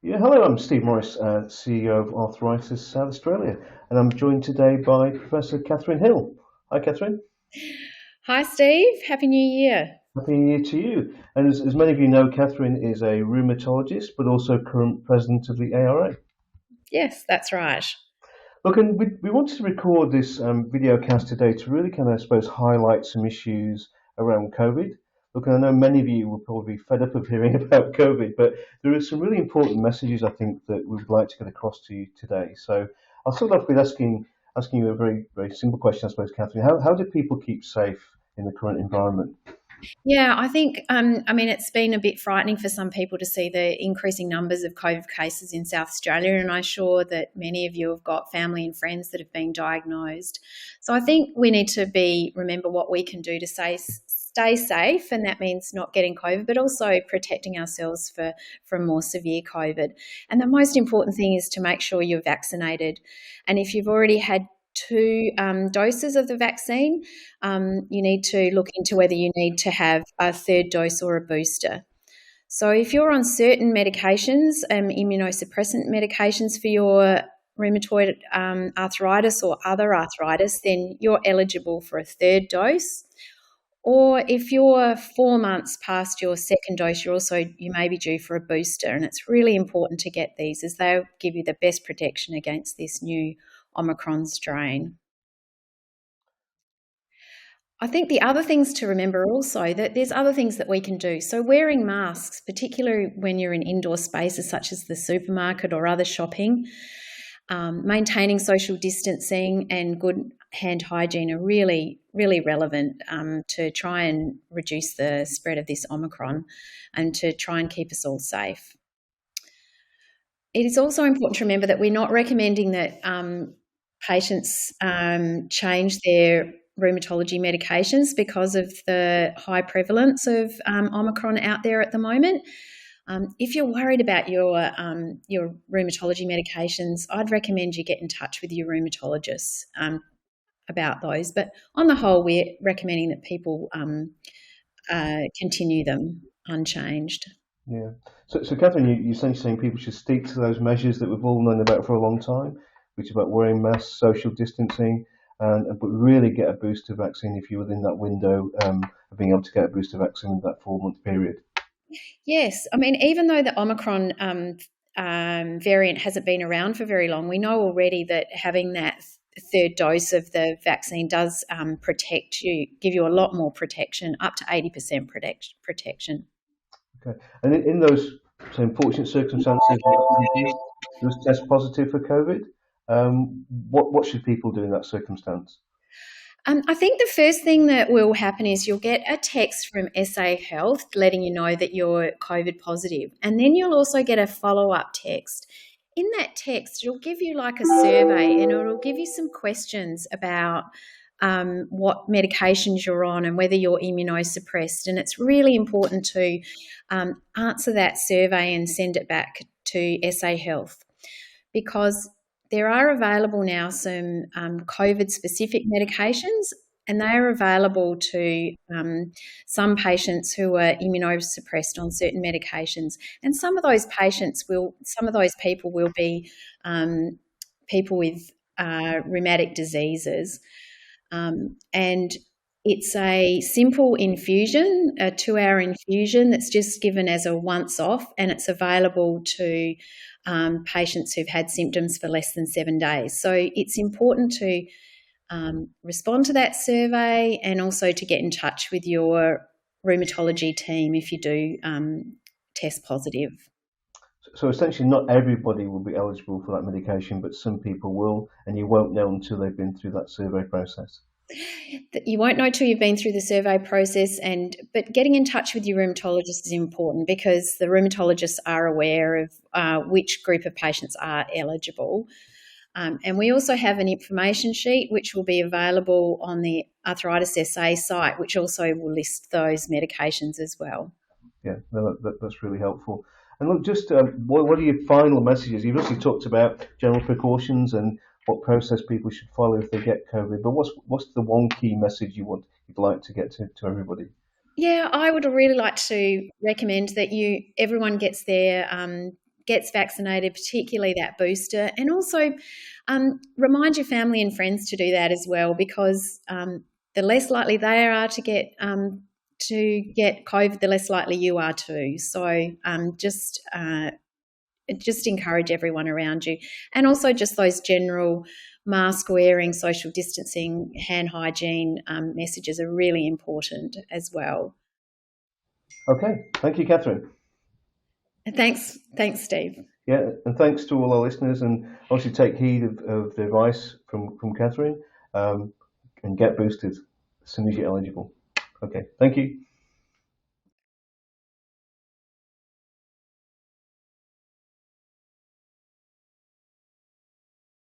Yeah, hello, I'm Steve Morris, CEO of Arthritis South Australia, and I'm joined today by Professor Catherine Hill. Hi, Catherine. Hi, Steve. Happy New Year. Happy New Year to you. And as many of you know, Catherine is a rheumatologist, but also current president of the ARA. Yes, that's right. Look, and we wanted to record this video cast today to really kind of, I suppose, highlight some issues around COVID. Look, and I know many of you will probably be fed up of hearing about COVID, but there are some really important messages I think that we would like to get across to you today. So I'll start off with asking you a very simple question, I suppose, Catherine. How do people keep safe in the current environment? Yeah, I think, it's been a bit frightening for some people to see the increasing numbers of COVID cases in South Australia, and I'm sure that many of you have got family and friends that have been diagnosed. So I think we need to remember what we can do to stay safe, and that means not getting COVID, but also protecting ourselves from more severe COVID. And the most important thing is to make sure you're vaccinated. And if you've already had two doses of the vaccine, you need to look into whether you need to have a third dose or a booster. So if you're on certain medications, immunosuppressant medications for your rheumatoid arthritis or other arthritis, then you're eligible for a third dose. Or if you're 4 months past your second dose, you may be due for a booster. And it's really important to get these as they'll give you the best protection against this new Omicron strain. I think the other things to remember also that there's other things that we can do. So wearing masks, particularly when you're in indoor spaces such as the supermarket or other shopping, maintaining social distancing and good hand hygiene are really, really relevant to try and reduce the spread of this Omicron and to try and keep us all safe. It is also important to remember that we're not recommending that patients change their rheumatology medications because of the high prevalence of Omicron out there at the moment. If you're worried about your rheumatology medications, I'd recommend you get in touch with your rheumatologist about those. But on the whole, we're recommending that people continue them unchanged. Yeah. So Catherine, you're essentially saying people should stick to those measures that we've all known about for a long time, which is about wearing masks, social distancing, but really get a booster vaccine if you're within that window of being able to get a booster vaccine in that 4 month period. Yes, I mean, even though the Omicron variant hasn't been around for very long, we know already that having that third dose of the vaccine does protect you, give you a lot more protection, up to 80% protection. Okay. And in those unfortunate circumstances, you just test positive for COVID. What should people do in that circumstance? I think the first thing that will happen is you'll get a text from SA Health letting you know that you're COVID positive. And then you'll also get a follow-up text. In that text, it'll give you like a survey and it'll give you some questions about what medications you're on and whether you're immunosuppressed. And it's really important to answer that survey and send it back to SA Health because there are available now some COVID-specific medications, and they are available to some patients who are immunosuppressed on certain medications. And some of those people will be people with rheumatic diseases. And it's a simple infusion, a 2-hour infusion that's just given as a once-off, and it's available to patients who've had symptoms for less than 7 days. So it's important to respond to that survey and also to get in touch with your rheumatology team if you do test positive. So essentially, not everybody will be eligible for that medication, but some people will, and you won't know until they've been through that survey process. You won't know till you've been through the survey process, but getting in touch with your rheumatologist is important because the rheumatologists are aware of which group of patients are eligible. And we also have an information sheet which will be available on the Arthritis SA site, which also will list those medications as well. Yeah, no, that's really helpful. And look, just what are your final messages? You've obviously talked about general precautions and what process people should follow if they get COVID, but what's the one key message you'd like to get to everybody? Yeah, I would really like to recommend that everyone gets their gets vaccinated, particularly that booster, and also remind your family and friends to do that as well, because the less likely they are to get COVID, the less likely you are too. So just encourage everyone around you, and also just those general mask wearing, social distancing, hand hygiene messages are really important as well. Okay, thank you, Catherine. Thanks, Steve. Yeah, and thanks to all our listeners, and obviously take heed of the advice from Catherine, and get boosted as soon as you're eligible. Okay, thank you.